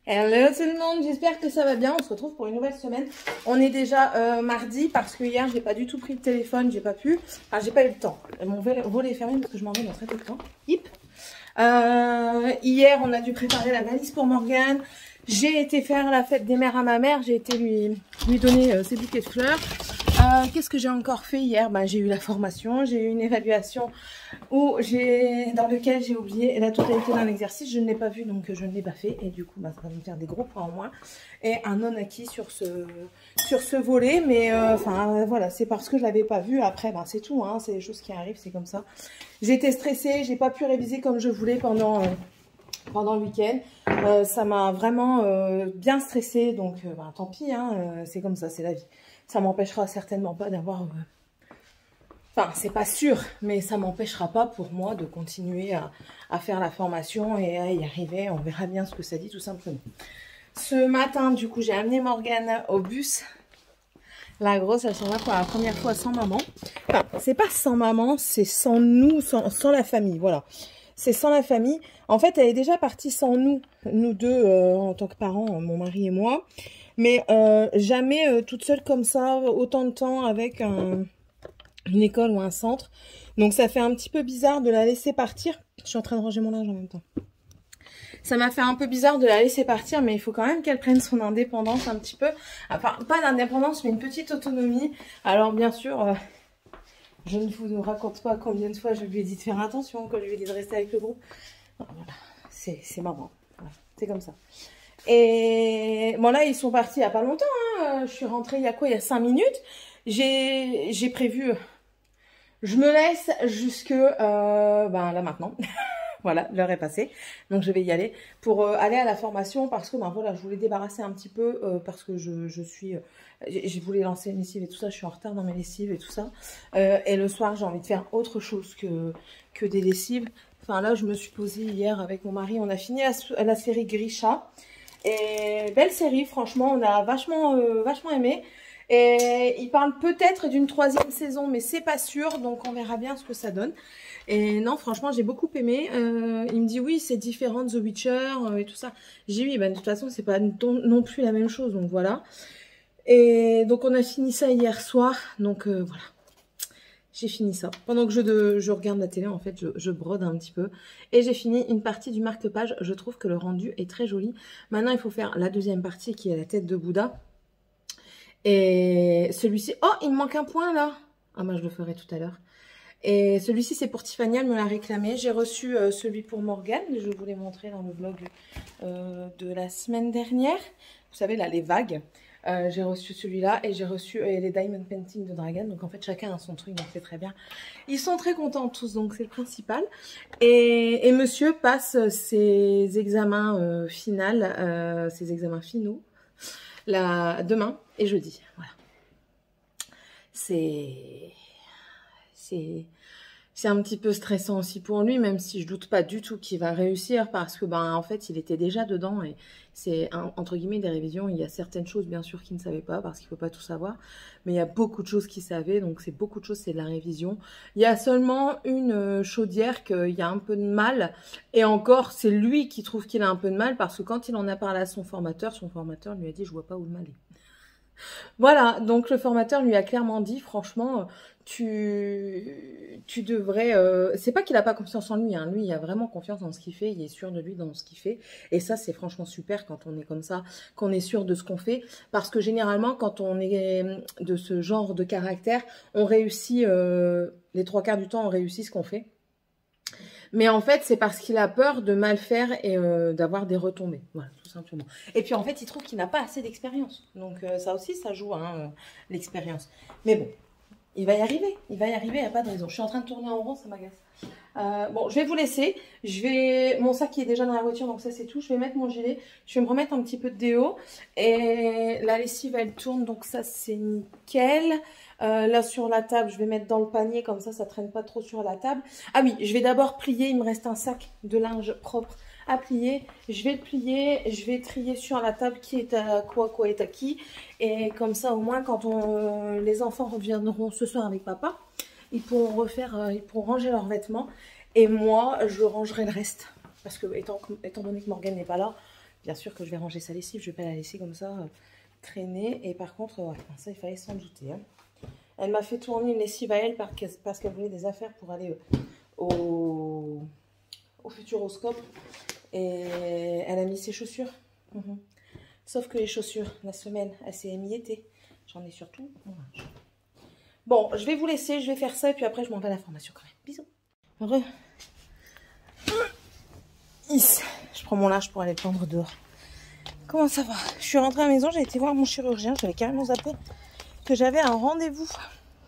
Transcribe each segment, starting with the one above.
Hello tout le monde, j'espère que ça va bien. On se retrouve pour une nouvelle semaine. On est déjà mardi parce que hier j'ai pas du tout pris le téléphone, j'ai pas pu. Enfin, j'ai pas eu le temps. Mon volet est fermé parce que je m'en vais dans très peu de temps. Hip. Hier on a dû préparer la valise pour Morgane. J'ai été faire la fête des mères à ma mère. J'ai été lui donner ses bouquets de fleurs. Qu'est-ce que j'ai encore fait hier? J'ai eu la formation, j'ai eu une évaluation dans lequel j'ai oublié la totalité d'un exercice. Je ne l'ai pas vu, donc je ne l'ai pas fait. Et du coup, ça va me faire des gros points en moins. Et un non acquis sur ce volet. Mais voilà, c'est parce que je ne l'avais pas vu. Après, c'est tout. Hein, c'est des choses qui arrivent, c'est comme ça. J'étais stressée, j'ai pas pu réviser comme je voulais pendant le week-end. Ça m'a vraiment bien stressée. Donc, tant pis, hein, c'est comme ça, c'est la vie. Ça m'empêchera certainement pas d'avoir... Enfin, c'est pas sûr, mais ça m'empêchera pas pour moi de continuer à faire la formation et à y arriver. On verra bien ce que ça dit, tout simplement. Ce matin, du coup, j'ai amené Morgane au bus. La grosse, elle s'en va pour la première fois sans maman. Enfin, c'est pas sans maman, c'est sans nous, sans la famille, voilà. C'est sans la famille. En fait, elle est déjà partie sans nous deux, en tant que parents, mon mari et moi. Mais jamais toute seule comme ça, autant de temps avec une école ou un centre. Donc ça fait un petit peu bizarre de la laisser partir. Je suis en train de ranger mon linge en même temps. Ça m'a fait un peu bizarre de la laisser partir, mais il faut quand même qu'elle prenne son indépendance un petit peu. Enfin, pas d'indépendance, mais une petite autonomie. Alors bien sûr, je ne vous raconte pas combien de fois je lui ai dit de faire attention, quand je lui ai dit de rester avec le groupe. Voilà, c'est marrant. Voilà, c'est comme ça. Et bon là ils sont partis il n'y a pas longtemps, hein. Je suis rentrée il y a quoi? Il y a 5 minutes. J'ai prévu, je me laisse jusque là maintenant. Voilà, l'heure est passée. Donc je vais y aller pour aller à la formation parce que voilà, je voulais débarrasser un petit peu parce que je voulais lancer une lessive et tout ça, je suis en retard dans mes lessives et tout ça. Et le soir, j'ai envie de faire autre chose que des lessives. Enfin là, je me suis posée hier avec mon mari, on a fini la série Grisha. Et belle série, franchement, on a vachement aimé. Et il parle peut-être d'une 3e saison, mais c'est pas sûr, donc on verra bien ce que ça donne. Et non, franchement, j'ai beaucoup aimé. Il me dit oui, c'est différent de The Witcher et tout ça. J'ai dit oui, de toute façon, c'est pas non plus la même chose, donc voilà. Et donc on a fini ça hier soir, donc voilà. J'ai fini ça. Pendant que je regarde la télé, en fait, je brode un petit peu. Et j'ai fini une partie du marque-page. Je trouve que le rendu est très joli. Maintenant, il faut faire la deuxième partie qui est la tête de Bouddha. Et celui-ci... Oh, il me manque un point, là. Ah, moi, je le ferai tout à l'heure. Et celui-ci, c'est pour Tiffany, elle me l'a réclamé. J'ai reçu celui pour Morgane. Je vous l'ai montré dans le vlog de la semaine dernière. Vous savez, là, les vagues. J'ai reçu celui-là et j'ai reçu les Diamond Painting de Dragan. Donc en fait chacun a son truc, donc c'est très bien. Ils sont très contents tous, donc c'est le principal. Et monsieur passe ses examens ses examens finaux demain et jeudi. Voilà. C'est un petit peu stressant aussi pour lui, même si je doute pas du tout qu'il va réussir parce que en fait il était déjà dedans et c'est entre guillemets des révisions. Il y a certaines choses bien sûr qu'il ne savait pas parce qu'il faut pas tout savoir, mais il y a beaucoup de choses qu'il savait, donc c'est beaucoup de choses, c'est de la révision. Il y a seulement une chaudière qu'il y a un peu de mal, et encore c'est lui qui trouve qu'il a un peu de mal parce que quand il en a parlé à son formateur lui a dit je vois pas où le mal est. Voilà, donc le formateur lui a clairement dit, franchement, tu devrais... c'est pas qu'il a pas confiance en lui, hein. Lui, il a vraiment confiance en ce qu'il fait, il est sûr de lui dans ce qu'il fait. Et ça, c'est franchement super quand on est comme ça, qu'on est sûr de ce qu'on fait. Parce que généralement, quand on est de ce genre de caractère, on réussit, les 3/4 du temps, on réussit ce qu'on fait. Mais en fait, c'est parce qu'il a peur de mal faire et d'avoir des retombées. Voilà, tout simplement. Et puis, en fait, il trouve qu'il n'a pas assez d'expérience. Donc, ça aussi, ça joue, hein, l'expérience. Mais bon, il va y arriver. Il va y arriver, il n'y a pas de raison. Je suis en train de tourner en rond, ça m'agace. Bon, je vais vous laisser. Mon sac qui est déjà dans la voiture, donc ça, c'est tout. Je vais mettre mon gilet. Je vais me remettre un petit peu de déo. Et la lessive, elle tourne, donc ça, c'est nickel. Là sur la table, je vais mettre dans le panier, comme ça traîne pas trop sur la table. Ah oui, je vais d'abord plier, il me reste un sac de linge propre à plier. Je vais le plier, je vais trier sur la table qui est à quoi est à qui. Et comme ça, au moins, quand les enfants reviendront ce soir avec papa, ils pourront ranger leurs vêtements. Et moi, je rangerai le reste. Parce que, étant donné que Morgane n'est pas là, Bien sûr que je vais ranger sa lessive, je vais pas la laisser comme ça traîner. Et par contre, ouais, ça il fallait s'en douter. Hein. Elle m'a fait tourner une lessive à elle parce qu'elle voulait des affaires pour aller au Futuroscope. Et elle a mis ses chaussures. Sauf que les chaussures, la semelle, elle s'est émiettée. J'en ai surtout mon linge. Bon, je vais vous laisser, je vais faire ça et puis après je m'en vais à la formation quand même. Bisous. Je prends mon linge pour aller le tendre dehors. Comment ça va? Je suis rentrée à la maison, j'ai été voir mon chirurgien. J'avais carrément zappé que j'avais un rendez-vous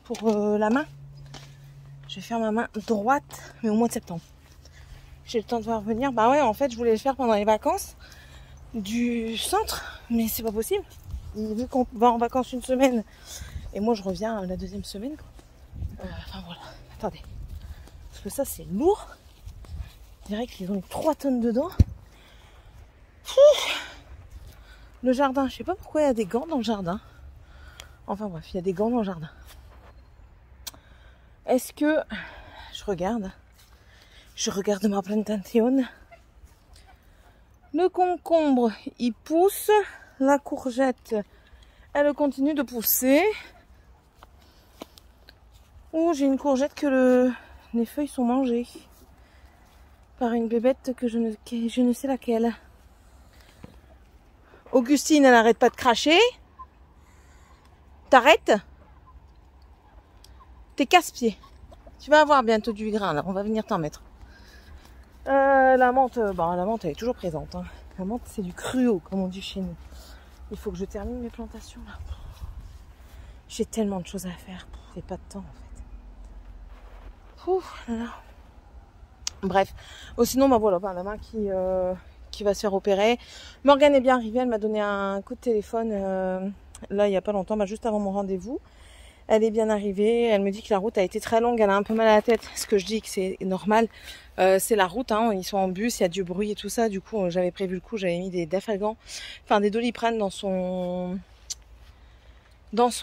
pour la main. Je vais faire ma main droite, mais au mois de septembre. J'ai le temps de voir venir. Bah ouais, en fait, je voulais le faire pendant les vacances du centre, mais c'est pas possible. Vu qu'on va en vacances une semaine, et moi je reviens la deuxième semaine. Enfin voilà, attendez. Parce que ça, c'est lourd. Je dirais qu'ils ont 3 tonnes dedans. Le jardin, je sais pas pourquoi il y a des gants dans le jardin. Enfin bref, il y a des gants dans le jardin. Est-ce que... Je regarde ma plantation. Le concombre, il pousse. La courgette, elle continue de pousser. Oh, j'ai une courgette que les feuilles sont mangées par une bébête que je ne sais laquelle. Augustine, elle n'arrête pas de cracher. T'arrêtes? T'es casse-pied. Tu vas avoir bientôt du grain là, on va venir t'en mettre. La menthe, la menthe elle est toujours présente. Hein. La menthe c'est du cruau comme on dit chez nous. Il faut que je termine mes plantations là. J'ai tellement de choses à faire. J'ai pas de temps en fait. Là. Bref. Sinon voilà, la main qui va se faire opérer. Morgane est bien arrivée, elle m'a donné un coup de téléphone là il n'y a pas longtemps, juste avant mon rendez-vous. Elle est bien arrivée, elle me dit que la route a été très longue, elle a un peu mal à la tête, ce que je dis que c'est normal, c'est la route, hein. Ils sont en bus, il y a du bruit et tout ça, du coup j'avais prévu le coup, j'avais mis des Dafalgan, enfin des Doliprane dans son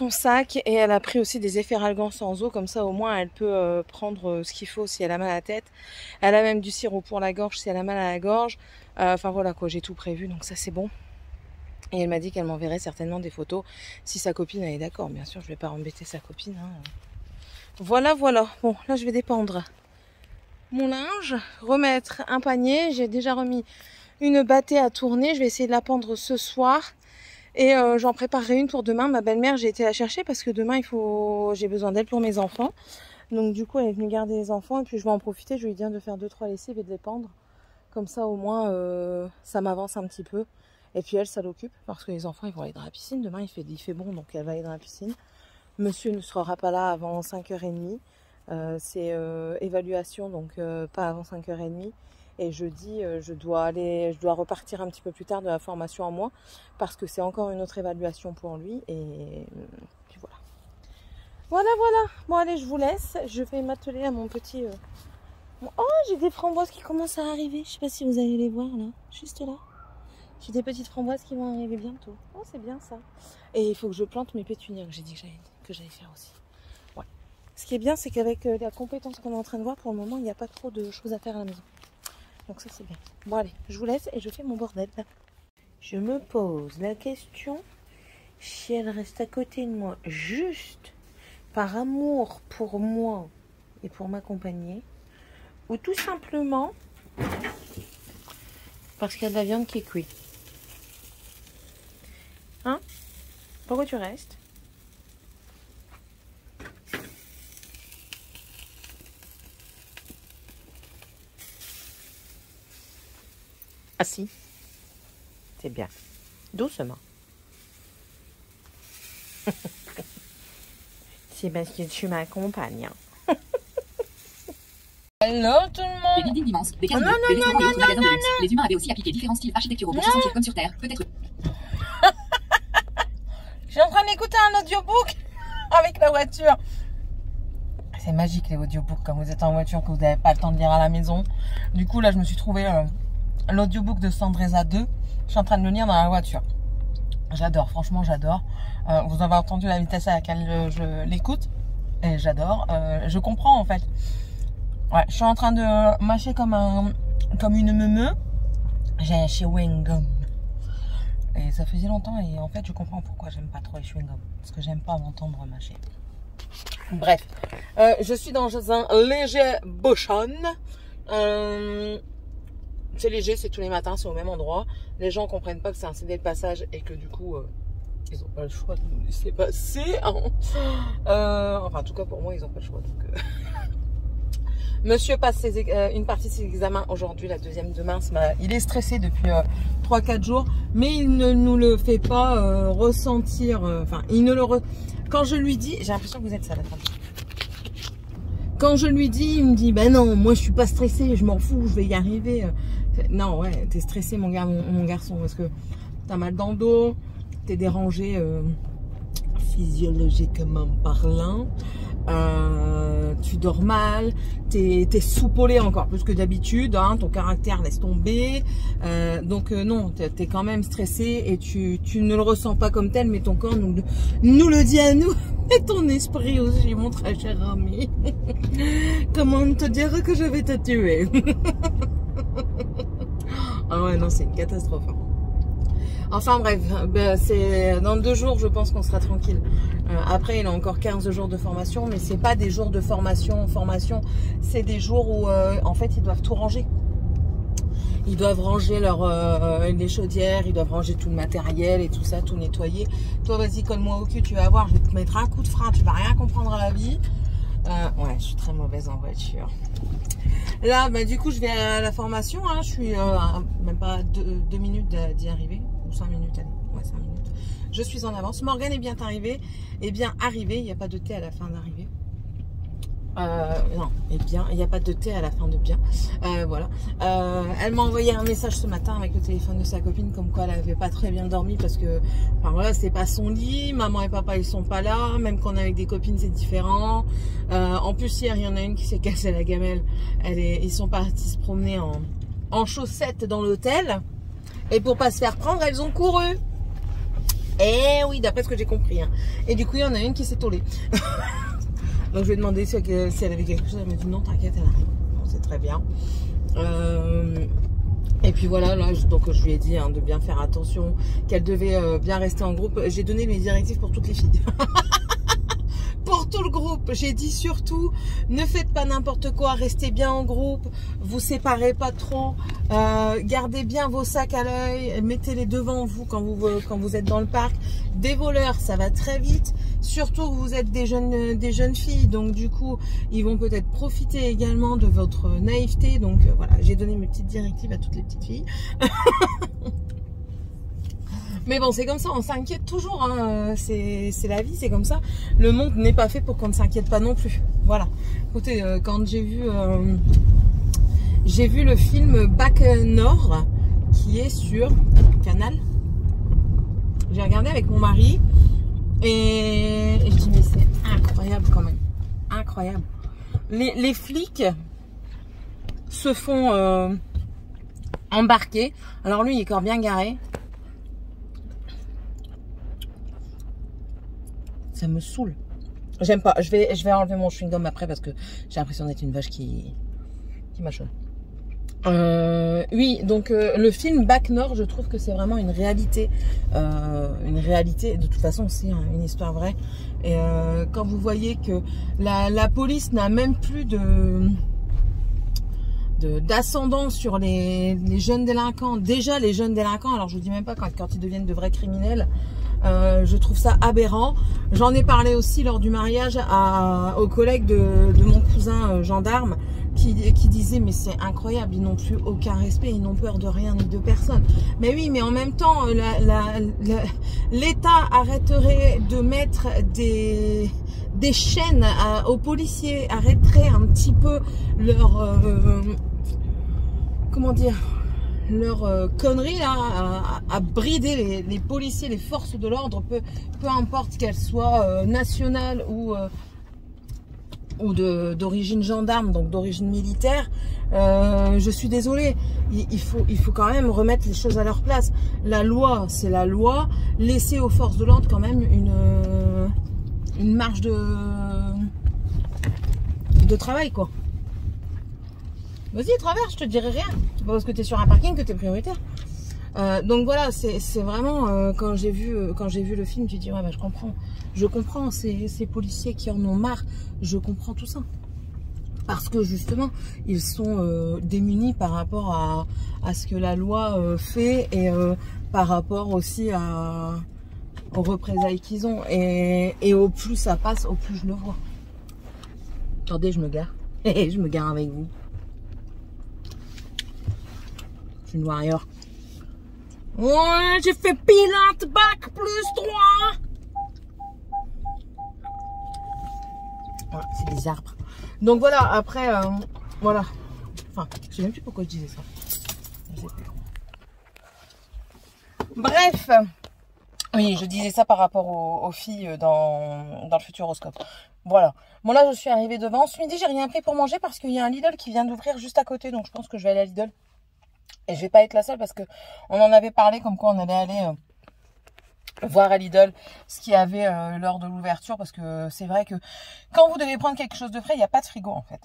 sac, et elle a pris aussi des Efferalgan sans eau, comme ça au moins elle peut prendre ce qu'il faut si elle a mal à la tête. Elle a même du sirop pour la gorge si elle a mal à la gorge, enfin voilà quoi, j'ai tout prévu, donc ça c'est bon. Et elle m'a dit qu'elle m'enverrait certainement des photos si sa copine elle est d'accord. Bien sûr, je vais pas embêter sa copine. Hein. Voilà. Bon, là, je vais dépendre mon linge, remettre un panier. J'ai déjà remis une bâtée à tourner. Je vais essayer de la pendre ce soir. Et j'en préparerai une pour demain. Ma belle-mère, j'ai été la chercher parce que demain, j'ai besoin d'elle pour mes enfants. Donc du coup, elle est venue garder les enfants. Et puis, je vais en profiter. Je vais lui dire de faire 2-3 lessives et de les pendre. Comme ça, au moins, ça m'avance un petit peu. Et puis elle, ça l'occupe parce que les enfants, ils vont aller dans la piscine. Demain, il fait bon, donc elle va aller dans la piscine. Monsieur ne sera pas là avant 5h30. C'est évaluation, donc pas avant 5h30. Et jeudi, je dois repartir un petit peu plus tard de la formation à moi parce que c'est encore une autre évaluation pour lui. Et puis voilà. Voilà. Bon, allez, je vous laisse. Je vais m'atteler à mon petit... Oh, j'ai des framboises qui commencent à arriver. Je sais pas si vous allez les voir là, juste là. J'ai des petites framboises qui vont arriver bientôt. Oh, c'est bien ça. Et il faut que je plante mes pétunias que j'ai dit que j'allais faire aussi. Ouais. Ce qui est bien, c'est qu'avec la compétence qu'on est en train de voir, pour le moment, il n'y a pas trop de choses à faire à la maison. Donc ça, c'est bien. Bon, allez, je vous laisse et je fais mon bordel. Je me pose la question si elle reste à côté de moi juste par amour pour moi et pour m'accompagner, ou tout simplement parce qu'il y a de la viande qui est cuite. Hein? Pourquoi tu restes? Ah si. C'est bien. Doucement. C'est parce que tu m'accompagnes. Hello tout le monde. Des buildings immenses, des casinos, des restaurants et autres magasins de luxe. Les humains avaient aussi appliqué différents styles architecturaux pour se sentir comme sur Terre. Peut-être... Je suis en train d'écouter un audiobook avec la voiture. C'est magique les audiobooks quand vous êtes en voiture, que vous n'avez pas le temps de lire à la maison. Du coup là je me suis trouvé l'audiobook de Sandresa 2. Je suis en train de le lire dans la voiture. J'adore, franchement j'adore. Vous avez entendu la vitesse à laquelle je l'écoute. Et j'adore. Je comprends en fait. Ouais, je suis en train de mâcher comme une meumeu. J'ai un chewing gum. ça faisait longtemps et en fait je comprends pourquoi j'aime pas trop les chewing-gums. Parce que j'aime pas m'entendre mâcher. Bref, je suis dans un léger bouchon. C'est léger, c'est tous les matins, c'est au même endroit. Les gens comprennent pas que c'est un CD de passage et que du coup, ils ont pas le choix de nous laisser passer. Hein. Enfin, en tout cas pour moi, ils ont pas le choix. Donc, Monsieur passe une partie de ses examens aujourd'hui, la deuxième demain. Il est stressé depuis 3-4 jours, mais il ne nous le fait pas ressentir. Enfin, il ne le quand je lui dis, j'ai l'impression que vous êtes ça la femme. Quand je lui dis, il me dit, ben non, moi je suis pas stressé, je m'en fous, je vais y arriver. Non, ouais, t'es stressé mon garçon, parce que t'as mal dans le dos, t'es dérangé physiologiquement parlant. Tu dors mal, t'es soupolé encore plus que d'habitude, hein, ton caractère laisse tomber, donc non, t'es quand même stressé et tu ne le ressens pas comme tel, mais ton corps nous le dit à nous, et ton esprit aussi, mon très cher ami. Comment te dire que je vais te tuer? Ah ouais, non, c'est une catastrophe. Hein. Enfin bref, ben, c'est dans 2 jours, je pense qu'on sera tranquille. Après, il a encore 15 jours de formation, mais c'est pas des jours de formation, c'est des jours où, en fait, ils doivent tout ranger. Ils doivent ranger les chaudières, ils doivent ranger tout le matériel et tout ça, tout nettoyer. Toi, vas-y, colle-moi au cul, tu vas voir, je vais te mettre un coup de frein, tu vas rien comprendre à la vie. Ouais, je suis très mauvaise en voiture. Là, bah, du coup, je vais à la formation. Hein, je suis même pas 2 minutes d'y arriver. Ou 5 minutes, allez. Ouais, 5 minutes. Je suis en avance. Morgane est bien arrivée. Il n'y a pas de T à la fin d'arrivée. Non, il n'y a pas de T à la fin de bien. Voilà. Elle m'a envoyé un message ce matin avec le téléphone de sa copine comme quoi elle avait pas très bien dormi parce que, enfin voilà, c'est pas son lit. Maman et papa ils sont pas là. Même quand on est avec des copines c'est différent. En plus hier il y en a une qui s'est cassée la gamelle. Ils sont partis se promener en chaussettes dans l'hôtel et pour pas se faire prendre elles ont couru. Eh oui, d'après ce que j'ai compris. Hein. Et du coup il y en a une qui s'est tollée. Donc je lui ai demandé si elle avait quelque chose, elle m'a dit non t'inquiète elle arrive, bon, c'est très bien. Et puis voilà, là, donc je lui ai dit hein, de bien faire attention, qu'elle devait bien rester en groupe. J'ai donné les directives pour toutes les filles. Pour tout le groupe, j'ai dit surtout ne faites pas n'importe quoi, restez bien en groupe, vous séparez pas trop, gardez bien vos sacs à l'œil, mettez-les devant vous quand vous êtes dans le parc. Des voleurs, ça va très vite, surtout que vous êtes des jeunes filles, donc du coup ils vont peut-être profiter également de votre naïveté. Donc voilà, j'ai donné mes petites directives à toutes les petites filles. Mais bon, c'est comme ça, on s'inquiète toujours, hein. C'est la vie, c'est comme ça. Le monde n'est pas fait pour qu'on ne s'inquiète pas non plus. Voilà. Écoutez, quand j'ai vu le film Bac Nord, qui est sur Canal, j'ai regardé avec mon mari, et je dis mais c'est incroyable quand même. Incroyable. Les flics se font embarquer. Alors lui, il est encore bien garé. Ça me saoule. J'aime pas. Je vais enlever mon chewing-gum après parce que j'ai l'impression d'être une vache qui mâchonne. Oui, donc le film Bac Nord, je trouve que c'est vraiment une réalité. Une réalité, de toute façon, c'est une histoire vraie. Et quand vous voyez que la police n'a même plus d'ascendant sur les jeunes délinquants. Déjà, les jeunes délinquants, alors je vous dis même pas quand ils deviennent de vrais criminels. Je trouve ça aberrant. J'en ai parlé aussi lors du mariage aux collègues de mon cousin gendarme qui disait mais c'est incroyable, ils n'ont plus aucun respect, ils n'ont peur de rien ni de personne. Mais oui, mais en même temps, l'État arrêterait de mettre des chaînes aux policiers, arrêterait un petit peu leur comment dire, leur connerie là, à brider les policiers, les forces de l'ordre, peu importe qu'elles soient nationales ou d'origine gendarme, donc d'origine militaire. Je suis désolée, il faut quand même remettre les choses à leur place. La loi, c'est la loi. Laisser aux forces de l'ordre quand même une marge de travail, quoi. Vas-y, traverse, je te dirai rien. C'est pas parce que tu es sur un parking que tu es prioritaire. Donc voilà, c'est vraiment quand j'ai vu le film, tu dis ouais bah je comprends ces policiers qui en ont marre, je comprends tout ça. Parce que justement, ils sont démunis par rapport à ce que la loi fait et par rapport aussi aux représailles qu'ils ont. Et au plus ça passe, au plus je le vois. Attendez, je me gare. Je me gare avec vous. Je suis une warrior. Ouais, j'ai fait pilote bac plus 3. Voilà, c'est des arbres. Donc voilà, après, voilà. Enfin, je sais même plus pourquoi je disais ça. Je sais plus. Bref. Oui, je disais ça par rapport aux filles dans le Futuroscope. Voilà. Bon là, je suis arrivée devant. Ce midi, j'ai rien pris pour manger parce qu'il y a un Lidl qui vient d'ouvrir juste à côté. Donc je pense que je vais aller à Lidl. Et je vais pas être la seule parce que on en avait parlé comme quoi on allait aller voir à Lidl ce qu'il y avait lors de l'ouverture. Parce que c'est vrai que quand vous devez prendre quelque chose de frais, il n'y a pas de frigo en fait.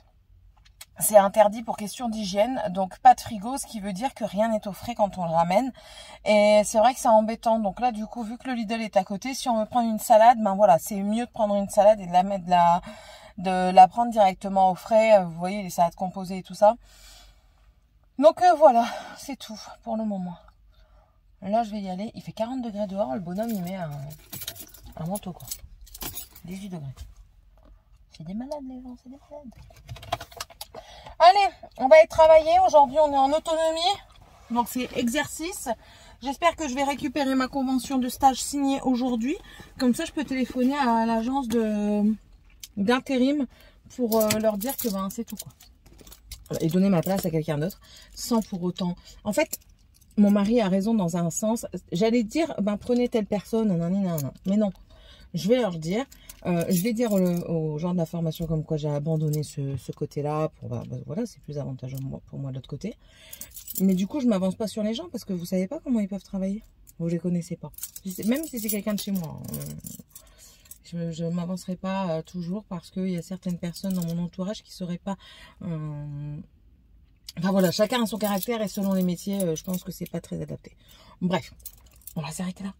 C'est interdit pour question d'hygiène, donc pas de frigo, ce qui veut dire que rien n'est au frais quand on le ramène. Et c'est vrai que c'est embêtant. Donc là, du coup, vu que le Lidl est à côté, si on veut prendre une salade, ben voilà, c'est mieux de prendre une salade et de la mettre de la prendre directement au frais. Vous voyez, les salades composées et tout ça. Donc voilà, c'est tout pour le moment. Là, je vais y aller. Il fait 40 degrés dehors. Le bonhomme, il met un manteau, quoi. 18 degrés. C'est des malades, les gens, c'est des malades. Allez, on va aller travailler. Aujourd'hui, on est en autonomie. Donc, c'est exercice. J'espère que je vais récupérer ma convention de stage signée aujourd'hui. Comme ça, je peux téléphoner à l'agence d'intérim pour leur dire que ben, c'est tout, quoi. Et donner ma place à quelqu'un d'autre sans pour autant... En fait, mon mari a raison dans un sens. J'allais dire, ben, prenez telle personne, nanana. Mais non. Je vais leur dire, je vais dire aux gens de la formation comme quoi j'ai abandonné ce côté-là. Voilà, c'est plus avantageux pour moi de l'autre côté. Mais du coup, je ne m'avance pas sur les gens parce que vous ne savez pas comment ils peuvent travailler. Vous ne les connaissez pas. Même si c'est quelqu'un de chez moi. Je ne m'avancerai pas toujours parce qu'il y a certaines personnes dans mon entourage qui ne seraient pas... Enfin voilà, chacun a son caractère et selon les métiers, je pense que c'est pas très adapté. Bref, on va s'arrêter là.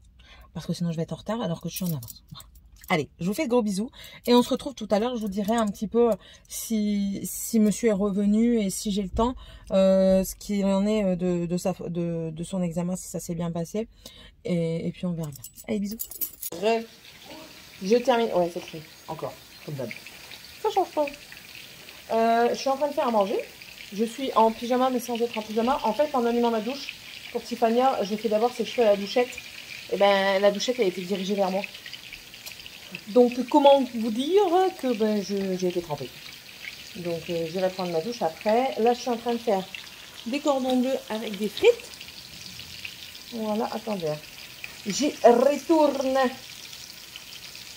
Parce que sinon je vais être en retard alors que je suis en avance. Voilà. Allez, je vous fais de gros bisous. Et on se retrouve tout à l'heure. Je vous dirai un petit peu si monsieur est revenu et si j'ai le temps. Ce qu'il en est de son examen, si ça s'est bien passé. Et puis on verra bien. Allez, bisous. Bref, je termine. Ouais, c'est pris. Encore, comme d'hab. Ça change pas. Je suis en train de faire à manger. Je suis en pyjama mais sans être en pyjama. En fait, en allumant ma douche, pour Tiffania, j'ai fait d'abord ses cheveux à la douchette. Et ben la douchette elle a été dirigée vers moi. Donc comment vous dire que ben, j'ai été trempée. Donc j'irai prendre ma douche après. Là je suis en train de faire des cordons bleus avec des frites. Voilà, attendez. Je retourne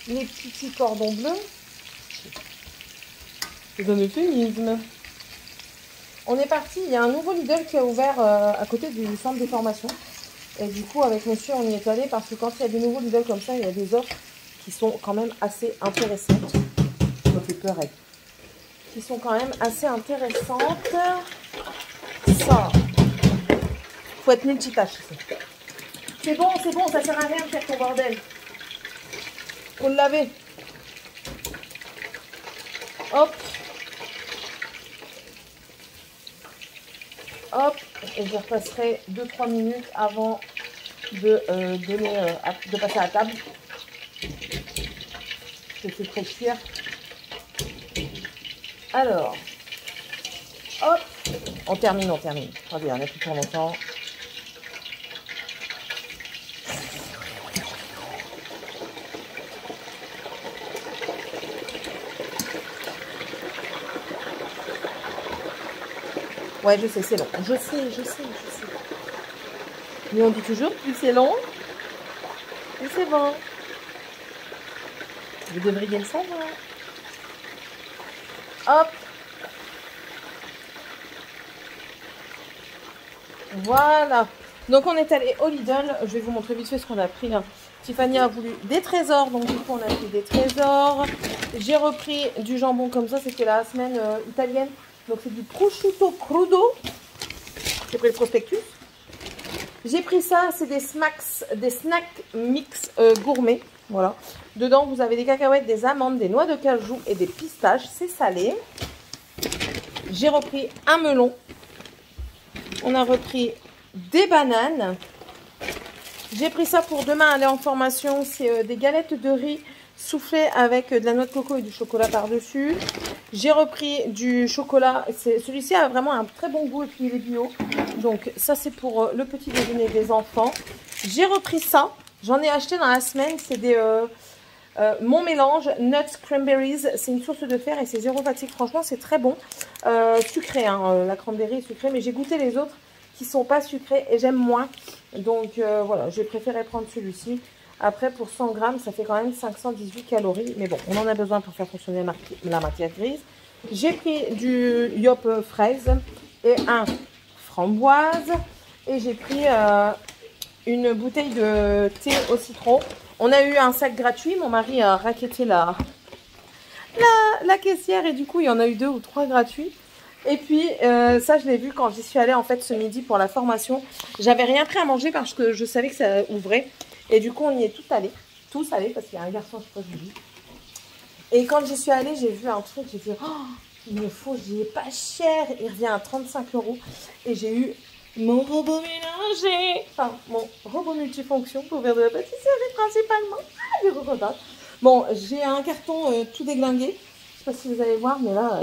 les petits cordons bleus. C'est un euphémisme. On est parti, il y a un nouveau Lidl qui a ouvert à côté du centre de formation. Et du coup, avec monsieur, on y est allé parce que quand il y a des nouveaux Lidl comme ça, il y a des offres qui sont quand même assez intéressantes. Ça me fait peur, qui sont quand même assez intéressantes. Ça, faut être multitâche ici. C'est bon, ça sert à rien de faire ton bordel. Faut le laver. Hop. Hop, et je repasserai 2-3 minutes avant de passer à la table. Je fais très cuire. Alors, hop, on termine. Attendez, on a plus pour longtemps. Ouais, je sais, c'est long. Je sais. Mais on dit toujours, plus c'est long, plus c'est bon. Vous devriez le savoir. Hop. Voilà. Donc on est allé au Lidl. Je vais vous montrer vite fait ce qu'on a pris. Hein. Tiffany a voulu des trésors. Donc du coup on a pris des trésors. J'ai repris du jambon comme ça. C'était la semaine italienne. Donc c'est du prosciutto crudo. J'ai pris le prospectus. J'ai pris ça, c'est des snacks mix gourmet. Voilà. Dedans, vous avez des cacahuètes, des amandes, des noix de cajou et des pistaches. C'est salé. J'ai repris un melon. On a repris des bananes. J'ai pris ça pour demain aller en formation. C'est des galettes de riz soufflées avec de la noix de coco et du chocolat par-dessus. J'ai repris du chocolat. Celui-ci a vraiment un très bon goût et puis il est bio. Donc ça c'est pour le petit déjeuner des enfants. J'ai repris ça. J'en ai acheté dans la semaine. C'est des mon mélange nuts cranberries. C'est une source de fer et c'est zéro fatigue. Franchement c'est très bon. Sucré, hein, la cranberry est sucrée. Mais j'ai goûté les autres qui sont pas sucrés et j'aime moins. Donc voilà, j'ai préféré prendre celui-ci. Après, pour 100 grammes, ça fait quand même 518 calories. Mais bon, on en a besoin pour faire fonctionner la matière grise. J'ai pris du yop fraise et un framboise. Et j'ai pris une bouteille de thé au citron. On a eu un sac gratuit. Mon mari a racketté la caissière. Et du coup, il y en a eu 2 ou 3 gratuits. Et puis, ça, je l'ai vu quand j'y suis allée en fait ce midi pour la formation. J'avais rien pris à manger parce que je savais que ça ouvrait. Et du coup, on y est tous allés parce qu'il y a un garçon, je crois que je dis. Et quand j'y suis allée, j'ai vu un truc, j'ai dit, oh, il me faut, il est pas cher. Il revient à 35 €. Et j'ai eu mon robot ménager, enfin, mon robot multifonction pour faire de la pâtisserie principalement. Ah, je suis contente. Bon, j'ai un carton tout déglingué. Je sais pas si vous allez voir, mais là,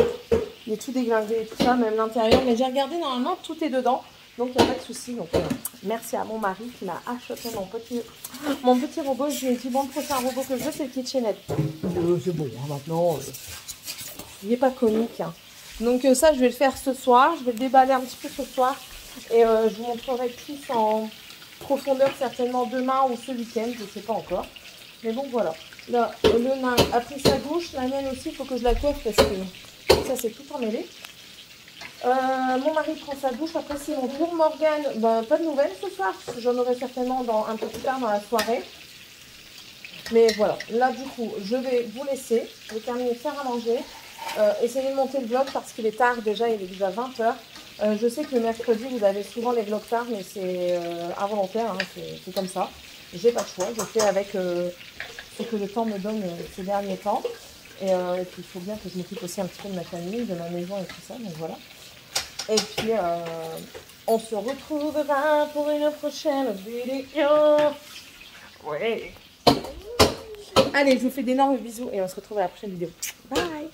il est tout déglingué et tout ça, même l'intérieur. Mais j'ai regardé, normalement, tout est dedans. Donc, il n'y a pas de souci. Donc, merci à mon mari qui m'a acheté mon petit robot. Je lui ai dit, bon, le prochain robot que je veux, c'est le KitchenAid. C'est bon, hein, maintenant, il n'est pas comique. Hein. Donc, ça, je vais le faire ce soir. Je vais le déballer un petit peu ce soir. Et je vous montrerai plus en profondeur, certainement demain ou ce week-end. Je ne sais pas encore. Mais bon, voilà. Là, le nain a pris sa douche. La mienne aussi, il faut que je la coiffe parce que ça, c'est tout emmêlé. Mon mari prend sa douche, après c'est mon tour. Morgane, ben, pas de nouvelles ce soir, j'en aurai certainement un peu plus tard dans la soirée. Mais voilà, là du coup, je vais vous laisser, je vais terminer de faire à manger, essayer de monter le vlog parce qu'il est tard déjà, il est déjà 20 h. Je sais que le mercredi, vous avez souvent les vlogs tard, mais c'est involontaire, hein, c'est comme ça. J'ai pas le choix, je fais avec ce que le temps me donne ces derniers temps. Et puis il faut bien que je m'occupe aussi un petit peu de ma famille, de ma maison et tout ça, donc voilà. Et puis, on se retrouvera pour une prochaine vidéo. Ouais. Allez, je vous fais d'énormes bisous et on se retrouve à la prochaine vidéo. Bye.